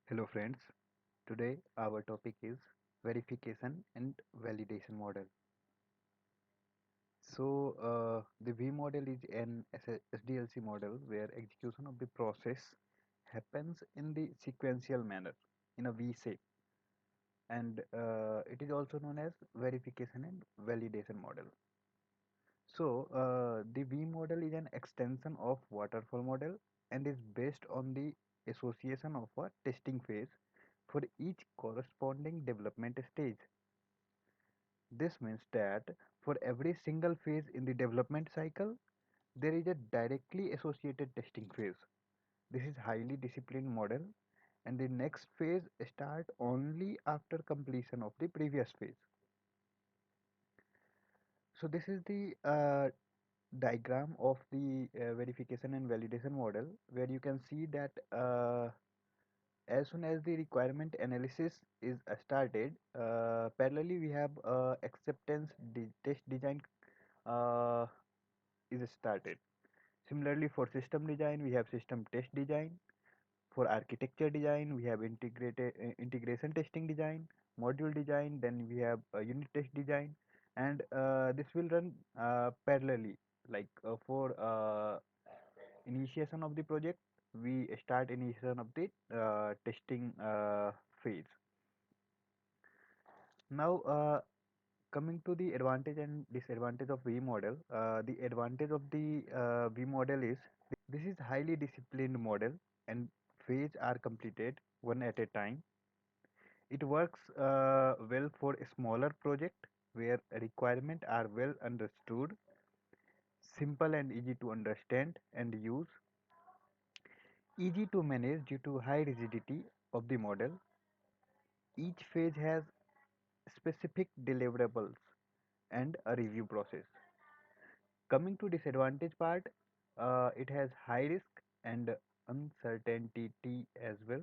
Hello friends, today our topic is verification and validation model. The V model is an SDLC model where execution of the process happens in the sequential manner in a V shape, and it is also known as verification and validation model. The V model is an extension of waterfall model and is based on the association of a testing phase for each corresponding development stage. This means that for every single phase in the development cycle, there is a directly associated testing phase. This is highly disciplined model, and the next phase start only after completion of the previous phase. So this is the diagram of the verification and validation model, where you can see that as soon as the requirement analysis is started, parallelly we have acceptance test design uh, is started. Similarly, for system design, we have system test design. For architecture design, we have integration testing design, module design. Then we have unit test design, and this will run parallelly. For initiation of the project, we start initiation of the testing phase. Now, coming to the advantage and disadvantage of V model, the advantage of the V model is this is highly disciplined model and phase are completed one at a time. It works well for a smaller project where requirements are well understood, simple and easy to understand and use, easy to manage due to high rigidity of the model. Each phase has specific deliverables and a review process. Coming to disadvantage part, it has high risk and uncertainty as well.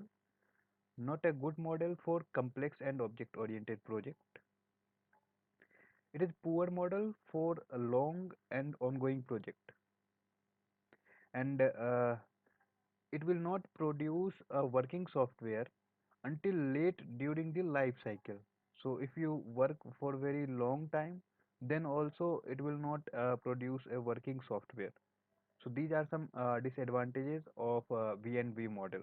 Not a good model for complex and object-oriented project. It is poor model for a long and ongoing project, and it will not produce a working software until late during the life cycle. So if you work for very long time, then also it will not produce a working software. So these are some disadvantages of V and V model.